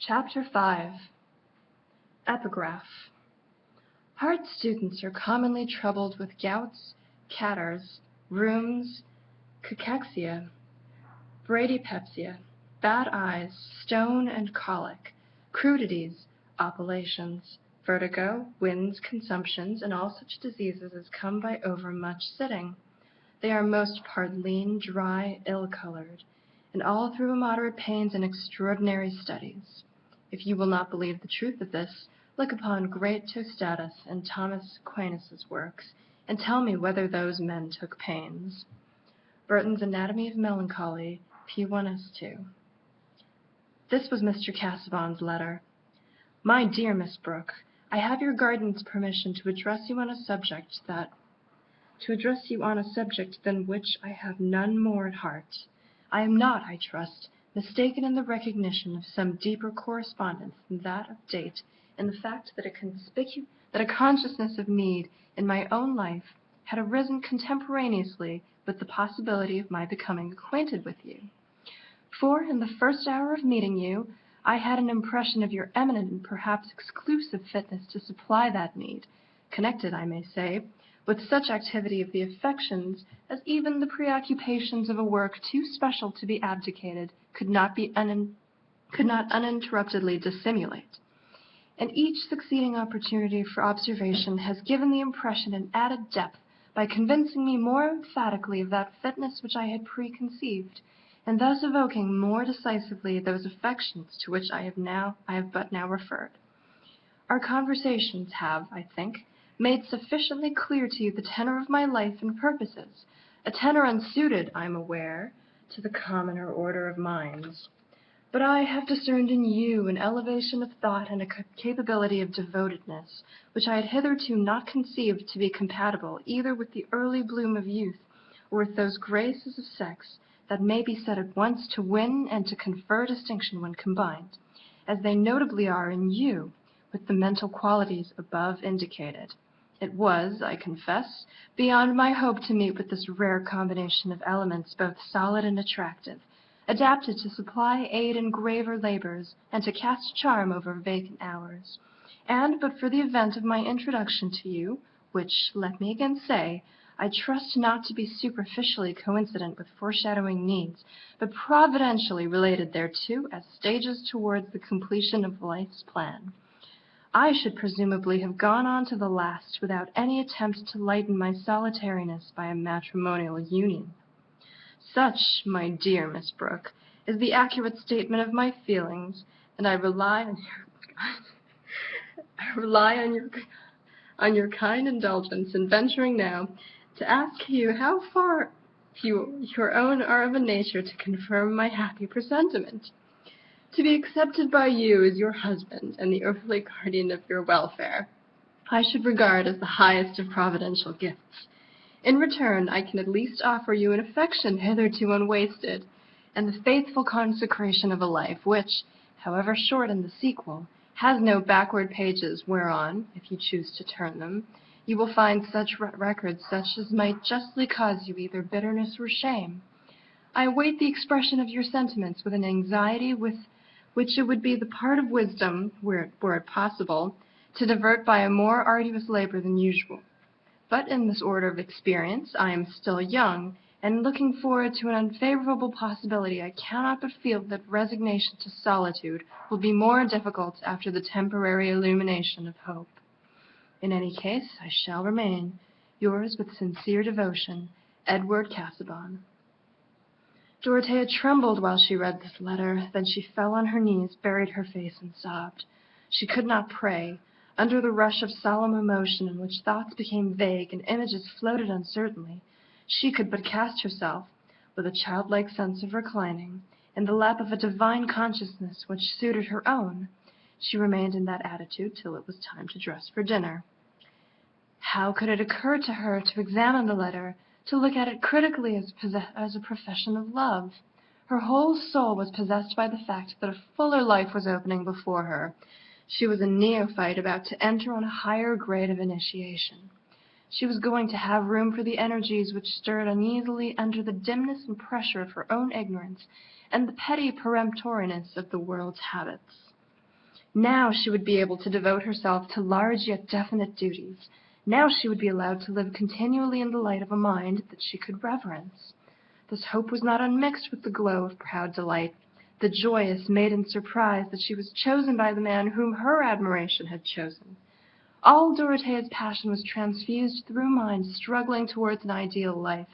Chapter 5. Epigraph. Hard students are commonly troubled with gouts, catarrhs, rheums, cachexia, bradypepsia, bad eyes, stone and colic, crudities, oppilations, vertigo, winds, consumptions, and all such diseases as come by overmuch sitting. They are most part lean, dry, ill-colored, and all through immoderate pains and extraordinary studies. If you will not believe the truth of this, look upon great Tostatus and Thomas Aquinas' works, and tell me whether those men took pains. Burton's Anatomy of Melancholy, P1S2. This was Mr. Casaubon's letter. My dear Miss Brooke, I have your guardian's permission to address you on a subject than which I have none more at heart. I am not, I trust, mistaken in the recognition of some deeper correspondence than that of date in the fact that a consciousness of need in my own life had arisen contemporaneously with the possibility of my becoming acquainted with you. For in the first hour of meeting you, I had an impression of your eminent and perhaps exclusive fitness to supply that need, connected, I may say, with such activity of the affections as even the preoccupations of a work too special to be abdicated could not uninterruptedly dissimulate. And each succeeding opportunity for observation has given the impression an added depth by convincing me more emphatically of that fitness which I had preconceived, and thus evoking more decisively those affections to which I have but now referred. Our conversations have, I think, made sufficiently clear to you the tenor of my life and purposes, a tenor unsuited, I am aware, to the commoner order of minds. But I have discerned in you an elevation of thought and a capability of devotedness, which I had hitherto not conceived to be compatible either with the early bloom of youth, or with those graces of sex that may be said at once to win and to confer distinction when combined, as they notably are in you, with the mental qualities above indicated. It was, I confess, beyond my hope to meet with this rare combination of elements both solid and attractive, adapted to supply aid in graver labors and to cast charm over vacant hours. And but for the event of my introduction to you, which, let me again say, I trust not to be superficially coincident with foreshadowing needs, but providentially related thereto as stages towards the completion of life's plan, I should presumably have gone on to the last without any attempt to lighten my solitariness by a matrimonial union. Such, my dear Miss Brooke, is the accurate statement of my feelings, and I rely on your kind indulgence in venturing now to ask you how far your own are of a nature to confirm my happy presentiment. To be accepted by you as your husband and the earthly guardian of your welfare, I should regard as the highest of providential gifts. In return, I can at least offer you an affection hitherto unwasted, and the faithful consecration of a life which, however short in the sequel, has no backward pages whereon, if you choose to turn them, you will find such records such as might justly cause you either bitterness or shame. I await the expression of your sentiments with an anxiety with which it would be the part of wisdom, were it possible, to divert by a more arduous labor than usual. But in this order of experience, I am still young, and looking forward to an unfavorable possibility, I cannot but feel that resignation to solitude will be more difficult after the temporary illumination of hope. In any case, I shall remain, yours with sincere devotion, Edward Casaubon. Dorothea trembled while she read this letter. Then she fell on her knees, buried her face, and sobbed. She could not pray. Under the rush of solemn emotion in which thoughts became vague and images floated uncertainly, she could but cast herself, with a childlike sense of reclining, in the lap of a divine consciousness which suited her own. She remained in that attitude till it was time to dress for dinner. How could it occur to her to examine the letter, to look at it critically as a profession of love? Her whole soul was possessed by the fact that a fuller life was opening before her. She was a neophyte about to enter on a higher grade of initiation. She was going to have room for the energies which stirred uneasily under the dimness and pressure of her own ignorance and the petty peremptoriness of the world's habits. Now she would be able to devote herself to large yet definite duties. Now she would be allowed to live continually in the light of a mind that she could reverence. This hope was not unmixed with the glow of proud delight, the joyous maiden surprise that she was chosen by the man whom her admiration had chosen. All Dorothea's passion was transfused through a mind struggling towards an ideal life.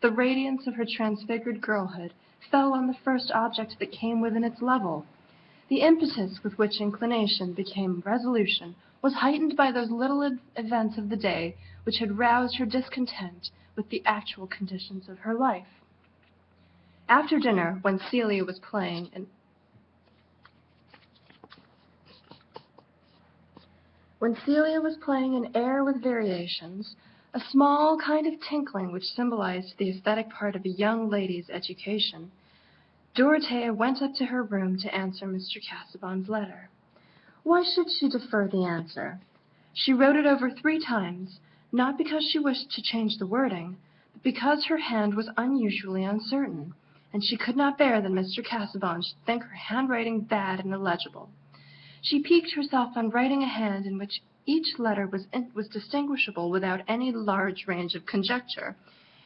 The radiance of her transfigured girlhood fell on the first object that came within its level. The impetus with which inclination became resolution was heightened by those little events of the day which had roused her discontent with the actual conditions of her life. After dinner, when Celia was playing an air with variations, a small kind of tinkling which symbolized the aesthetic part of a young lady's education, Dorothea went up to her room to answer Mr. Casaubon's letter. Why should she defer the answer? She wrote it over 3 times, not because she wished to change the wording, but because her hand was unusually uncertain, and she could not bear that Mr. Casaubon should think her handwriting bad and illegible. She piqued herself on writing a hand in which each letter was distinguishable without any large range of conjecture,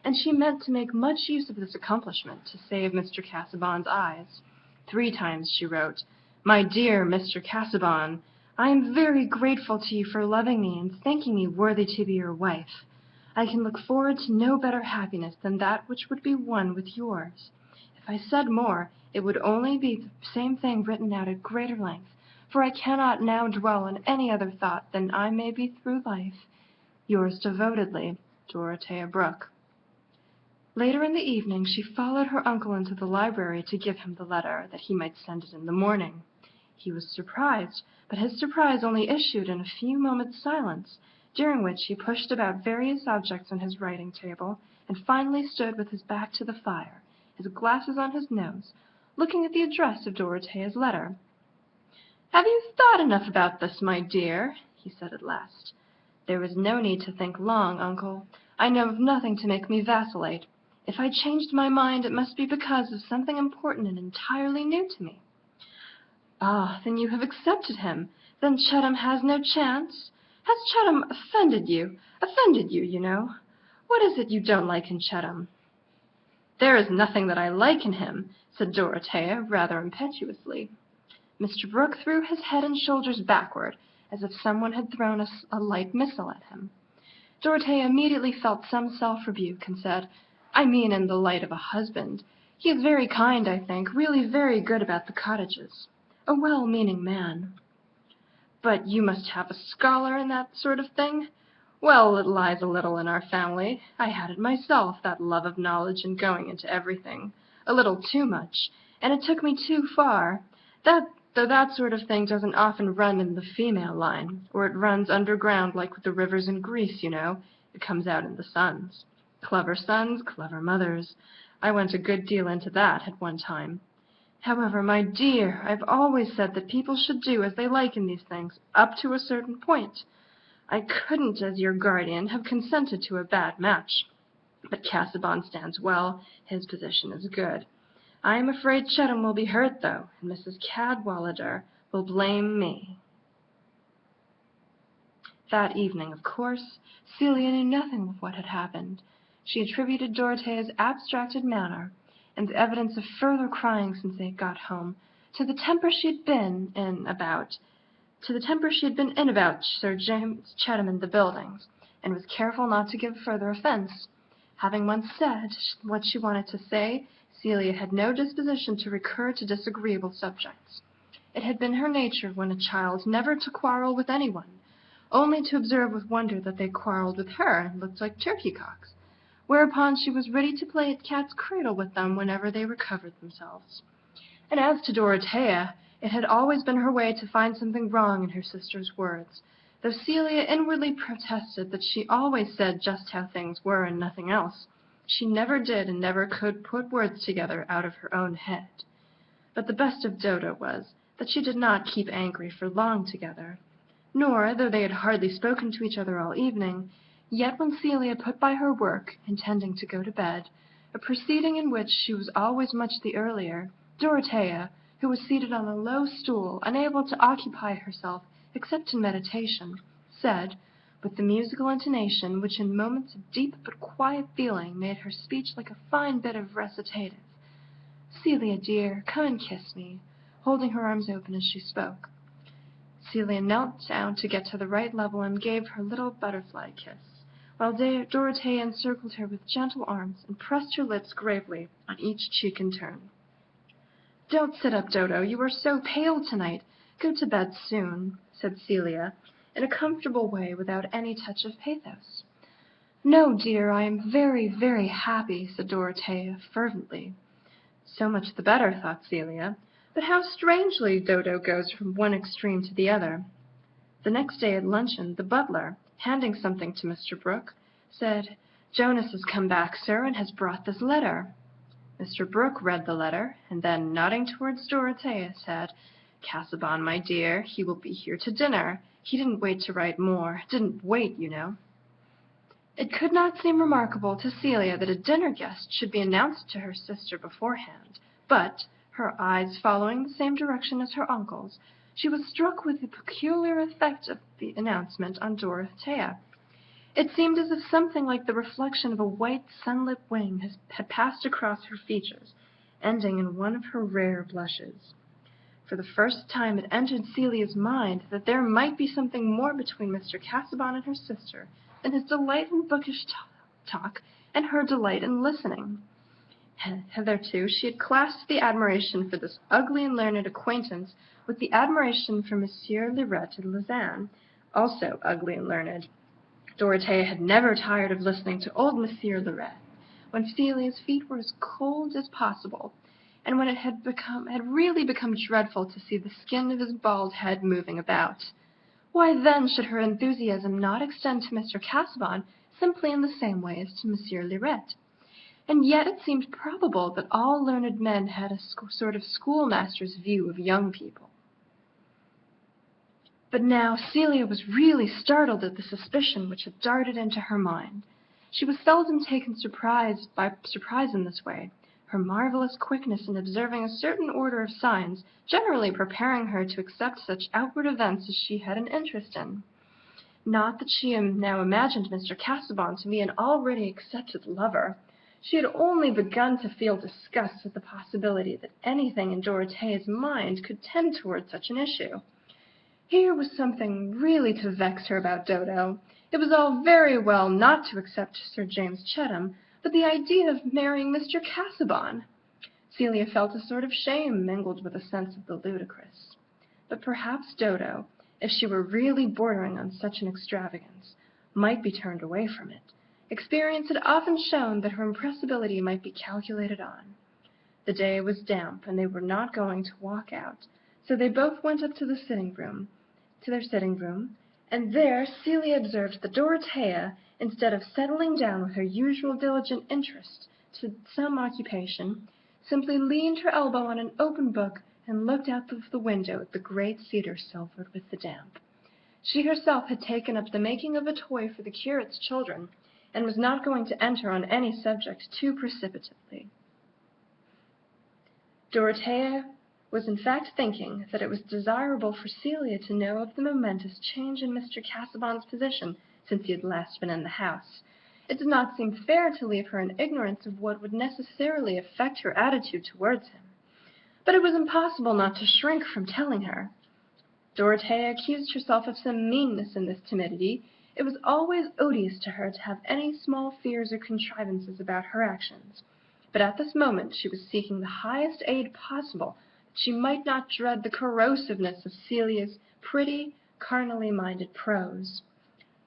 and she meant to make much use of this accomplishment to save Mr. Casaubon's eyes. 3 times she wrote, "My dear Mr. Casaubon, I am very grateful to you for loving me and thinking me worthy to be your wife. I can look forward to no better happiness than that which would be one with yours. If I said more, it would only be the same thing written out at greater length, for I cannot now dwell on any other thought than I may be through life. Yours devotedly, Dorothea Brooke." Later in the evening she followed her uncle into the library to give him the letter, that he might send it in the morning. He was surprised, but his surprise only issued in a few moments' silence, during which he pushed about various objects on his writing table, and finally stood with his back to the fire, his glasses on his nose, looking at the address of Dorothea's letter. "Have you thought enough about this, my dear?" he said at last. "There is no need to think long, uncle. I know of nothing to make me vacillate. If I changed my mind, it must be because of something important and entirely new to me." "Ah, then you have accepted him. Then Chettam has no chance? Has Chettam offended you? Offended you, you know. What is it you don't like in Chettam?" "There is nothing that I like in him," said Dorothea, rather impetuously. Mr. Brooke threw his head and shoulders backward, as if someone had thrown a light missile at him. Dorothea immediately felt some self-rebuke, and said, "I mean in the light of a husband. He is very kind, I think, really very good about the cottages. A well-meaning man." "But you must have a scholar and that sort of thing? Well, it lies a little in our family. I had it myself, that love of knowledge and going into everything. A little too much. And it took me too far. Though that sort of thing doesn't often run in the female line, or it runs underground like with the rivers in Greece, you know. It comes out in the sons. Clever sons, clever mothers. I went a good deal into that at one time. However, my dear, I've always said that people should do as they like in these things, up to a certain point. I couldn't, as your guardian, have consented to a bad match. But Casaubon stands well. His position is good. I am afraid Chettam will be hurt, though, and Mrs. Cadwallader will blame me." That evening, of course, Celia knew nothing of what had happened. She attributed Dorothea's abstracted manner, and the evidence of further crying since they had got home, to the temper she had been in about Sir James Chettam and the buildings, and was careful not to give further offence. Having once said what she wanted to say, Celia had no disposition to recur to disagreeable subjects. It had been her nature, when a child, never to quarrel with anyone, only to observe with wonder that they quarrelled with her and looked like turkey-cocks, whereupon she was ready to play at cat's cradle with them whenever they recovered themselves. And as to Dorothea, it had always been her way to find something wrong in her sister's words, though Celia inwardly protested that she always said just how things were and nothing else. She never did and never could put words together out of her own head. But the best of Dodo was that she did not keep angry for long together, nor, though they had hardly spoken to each other all evening, yet when Celia put by her work, intending to go to bed, a proceeding in which she was always much the earlier, Dorothea, who was seated on a low stool, unable to occupy herself except in meditation, said, with the musical intonation which in moments of deep but quiet feeling made her speech like a fine bit of recitative, "Celia, dear, come and kiss me," holding her arms open as she spoke. Celia knelt down to get to the right level and gave her little butterfly kiss, while Dorothea encircled her with gentle arms and pressed her lips gravely on each cheek in turn. "Don't sit up, Dodo. You are so pale tonight. Go to bed soon," said Celia, in a comfortable way without any touch of pathos. "No, dear, I am very, very happy," said Dorothea fervently. So much the better, thought Celia. But how strangely Dodo goes from one extreme to the other. The next day at luncheon, the butler, handing something to Mr. Brooke, said, "Jonas has come back, sir, and has brought this letter." Mr. Brooke read the letter, and then, nodding towards Dorothea, said, "Casaubon, my dear, he will be here to dinner. He didn't wait to write more. Didn't wait, you know." It could not seem remarkable to Celia that a dinner guest should be announced to her sister beforehand, but, her eyes following the same direction as her uncle's, she was struck with the peculiar effect of the announcement on Dorothea. It seemed as if something like the reflection of a white sunlit wing had passed across her features, ending in one of her rare blushes. For the first time it entered Celia's mind that there might be something more between Mr. Casaubon and her sister than his delight in bookish talk and her delight in listening. Hitherto she had classed the admiration for this ugly and learned acquaintance with the admiration for Monsieur Eliot and Lausanne, also ugly and learned. Dorothea had never tired of listening to old Monsieur Eliot, when Celia's feet were as cold as possible, and when it had really become dreadful to see the skin of his bald head moving about. Why then should her enthusiasm not extend to Mr. Casaubon simply in the same way as to Monsieur Eliot? And yet it seemed probable that all learned men had a sort of schoolmaster's view of young people. But now Celia was really startled at the suspicion which had darted into her mind. She was seldom taken by surprise in this way, her marvelous quickness in observing a certain order of signs generally preparing her to accept such outward events as she had an interest in. Not that she now imagined Mr. Casaubon to be an already accepted lover. She had only begun to feel disgust at the possibility that anything in Dorothea's mind could tend toward such an issue. Here was something really to vex her about Dodo. It was all very well not to accept Sir James Chettam, but the idea of marrying Mr. Casaubon! Celia felt a sort of shame mingled with a sense of the ludicrous. But perhaps Dodo, if she were really bordering on such an extravagance, might be turned away from it. Experience had often shown that her impressibility might be calculated on. The day was damp, and they were not going to walk out, so they both went up to their sitting room, and there Celia observed that Dorothea, instead of settling down with her usual diligent interest to some occupation, simply leaned her elbow on an open book and looked out of the window at the great cedar silvered with the damp. She herself had taken up the making of a toy for the curate's children, and was not going to enter on any subject too precipitately. Dorothea was in fact thinking that it was desirable for Celia to know of the momentous change in Mr. Casaubon's position since he had last been in the house. It did not seem fair to leave her in ignorance of what would necessarily affect her attitude towards him. But it was impossible not to shrink from telling her. Dorothea accused herself of some meanness in this timidity. It was always odious to her to have any small fears or contrivances about her actions. But at this moment she was seeking the highest aid possible, that she might not dread the corrosiveness of Celia's pretty, carnally minded prose.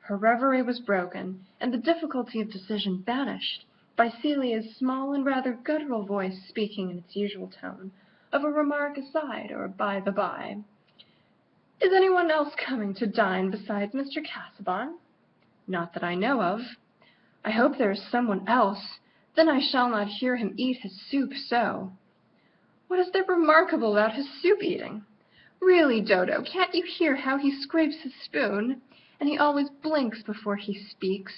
Her reverie was broken, and the difficulty of decision banished, by Celia's small and rather guttural voice speaking in its usual tone, of a remark aside or by the by. "Is anyone else coming to dine besides Mr. Casaubon?" "Not that I know of." "I hope there is someone else. Then I shall not hear him eat his soup so." "What is there remarkable about his soup-eating? Really, Dodo, can't you hear how he scrapes his spoon? And he always blinks before he speaks.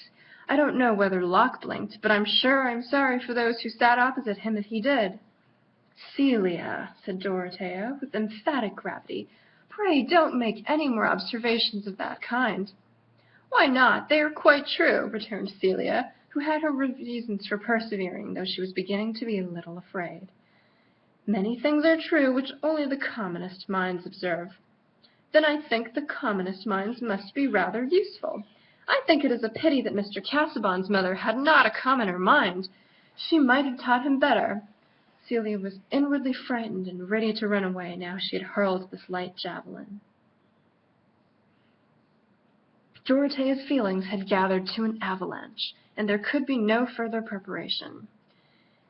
I don't know whether Locke blinked, but I'm sure I'm sorry for those who sat opposite him if he did." "Celia," said Dorothea, with emphatic gravity, "pray don't make any more observations of that kind." "Why not? They are quite true," returned Celia, who had her reasons for persevering, though she was beginning to be a little afraid. "Many things are true which only the commonest minds observe." "Then I think the commonest minds must be rather useful. I think it is a pity that Mr. Casaubon's mother had not a commoner mind. She might have taught him better." Celia was inwardly frightened and ready to run away now she had hurled this light javelin. Dorothea's feelings had gathered to an avalanche, and there could be no further preparation.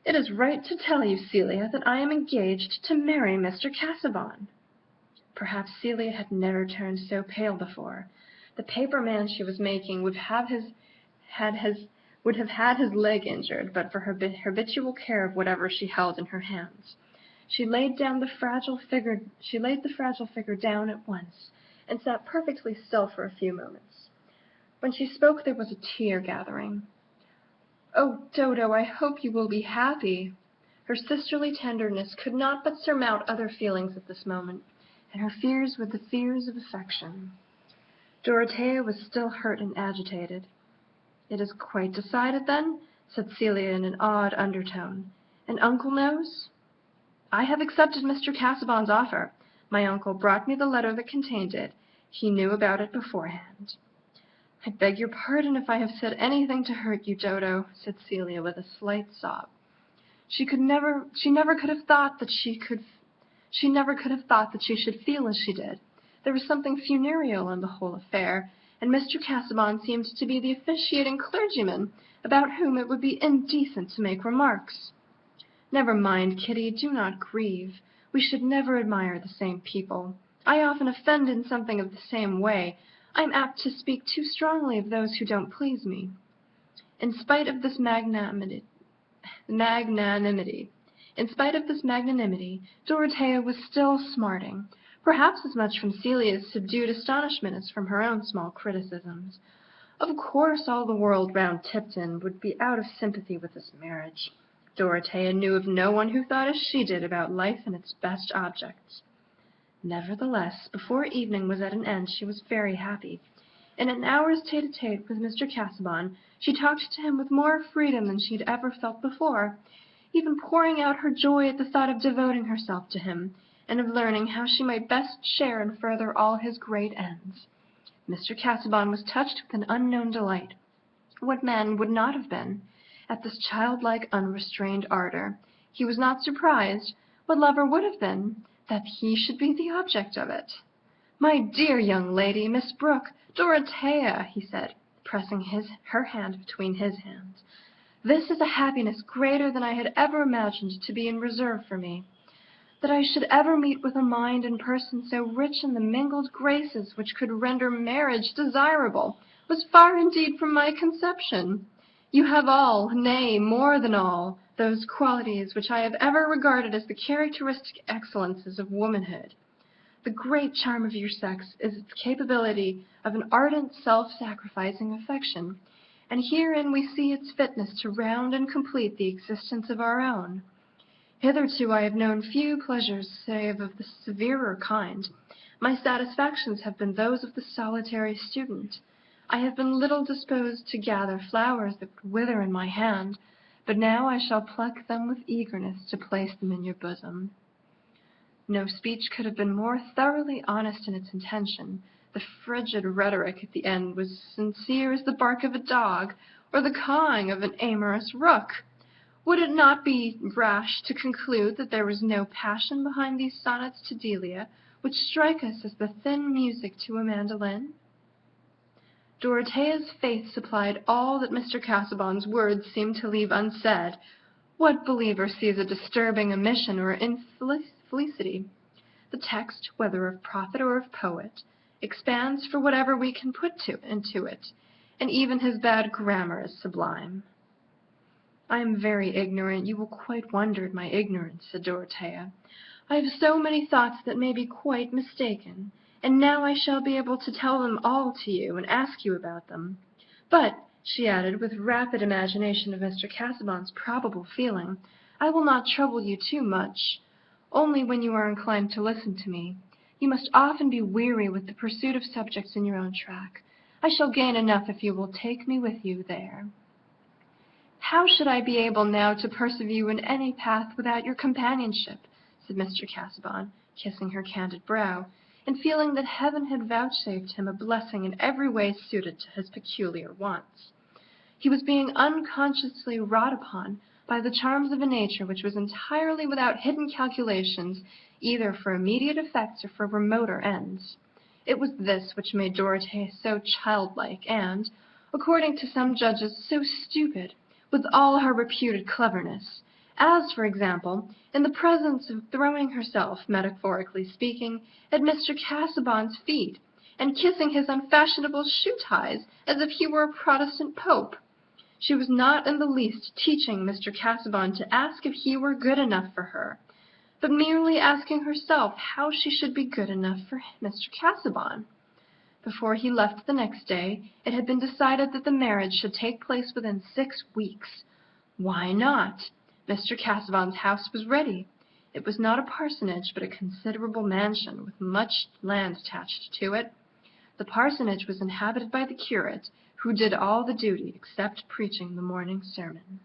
"It is right to tell you, Celia, that I am engaged to marry Mr. Casaubon." Perhaps Celia had never turned so pale before. The paper man she was making would have had his leg injured but for her habitual care of whatever she held in her hands. She laid the fragile figure down at once, and sat perfectly still for a few moments. When she spoke there was a tear gathering. "Oh, Dodo, I hope you will be happy." Her sisterly tenderness could not but surmount other feelings at this moment, and her fears were the fears of affection. Dorothea was still hurt and agitated. "It is quite decided, then?" said Celia in an awed undertone. "And uncle knows?" "I have accepted Mr. Casaubon's offer. My uncle brought me the letter that contained it. He knew about it beforehand." "I beg your pardon if I have said anything to hurt you, Dodo," said Celia with a slight sob. She never could have thought that she should feel as she did. There was something funereal in the whole affair, and Mr. Casaubon seemed to be the officiating clergyman, about whom it would be indecent to make remarks. "Never mind, Kitty, do not grieve. We should never admire the same people. I often offend in something of the same way. I am apt to speak too strongly of those who don't please me." In spite of this magnanimity, Dorothea was still smarting, perhaps as much from Celia's subdued astonishment as from her own small criticisms. Of course all the world round Tipton would be out of sympathy with this marriage. Dorothea knew of no one who thought as she did about life and its best objects. Nevertheless, before evening was at an end she was very happy. In an hour's tete-a-tete with Mr. Casaubon, she talked to him with more freedom than she had ever felt before, even pouring out her joy at the thought of devoting herself to him, and of learning how she might best share and further all his great ends. Mr. Casaubon was touched with an unknown delight. What man would not have been? At this childlike, unrestrained ardor. He was not surprised. What lover would have been? That he should be the object of it. "My dear young lady, Miss Brooke, Dorothea," he said, pressing her hand between his hands. "This is a happiness greater than I had ever imagined to be in reserve for me. That I should ever meet with a mind and person so rich in the mingled graces which could render marriage desirable, was far indeed from my conception. You have all, nay, more than all, those qualities which I have ever regarded as the characteristic excellences of womanhood. The great charm of your sex is its capability of an ardent, self-sacrificing affection, and herein we see its fitness to round and complete the existence of our own. Hitherto I have known few pleasures save of the severer kind. My satisfactions have been those of the solitary student. I have been little disposed to gather flowers that would wither in my hand, but now I shall pluck them with eagerness to place them in your bosom." No speech could have been more thoroughly honest in its intention. The frigid rhetoric at the end was sincere as the bark of a dog, or the cawing of an amorous rook. Would it not be rash to conclude that there was no passion behind these sonnets to Delia, which strike us as the thin music to a mandolin? Dorothea's faith supplied all that Mr. Casaubon's words seemed to leave unsaid. What believer sees a disturbing omission or infelicity? The text, whether of prophet or of poet, expands for whatever we can put into it, and even his bad grammar is sublime. "I am very ignorant. You will quite wonder at my ignorance," said Dorothea. "I have so many thoughts that may be quite mistaken, and now I shall be able to tell them all to you and ask you about them. But," she added, with rapid imagination of Mr. Casaubon's probable feeling, I will not trouble you too much, only when you are inclined to listen to me. You must often be weary with the pursuit of subjects in your own track. I shall gain enough if you will take me with you there. How should I be able now to persevere in any path without your companionship? Said Mr. Casaubon, kissing her candid brow, and feeling that heaven had vouchsafed him a blessing in every way suited to his peculiar wants. He was being unconsciously wrought upon by the charms of a nature which was entirely without hidden calculations, either for immediate effects or for remoter ends. It was this which made Dorothea so childlike and, according to some judges, so stupid, with all her reputed cleverness, as, for example, in the presence of throwing herself, metaphorically speaking, at Mr. Casaubon's feet, and kissing his unfashionable shoe-ties as if he were a Protestant pope. She was not in the least teaching Mr. Casaubon to ask if he were good enough for her, but merely asking herself how she should be good enough for Mr. Casaubon. Before he left the next day, it had been decided that the marriage should take place within 6 weeks. Why not? Mr. Casaubon's house was ready. It was not a parsonage, but a considerable mansion with much land attached to it. The parsonage was inhabited by the curate, who did all the duty except preaching the morning sermon.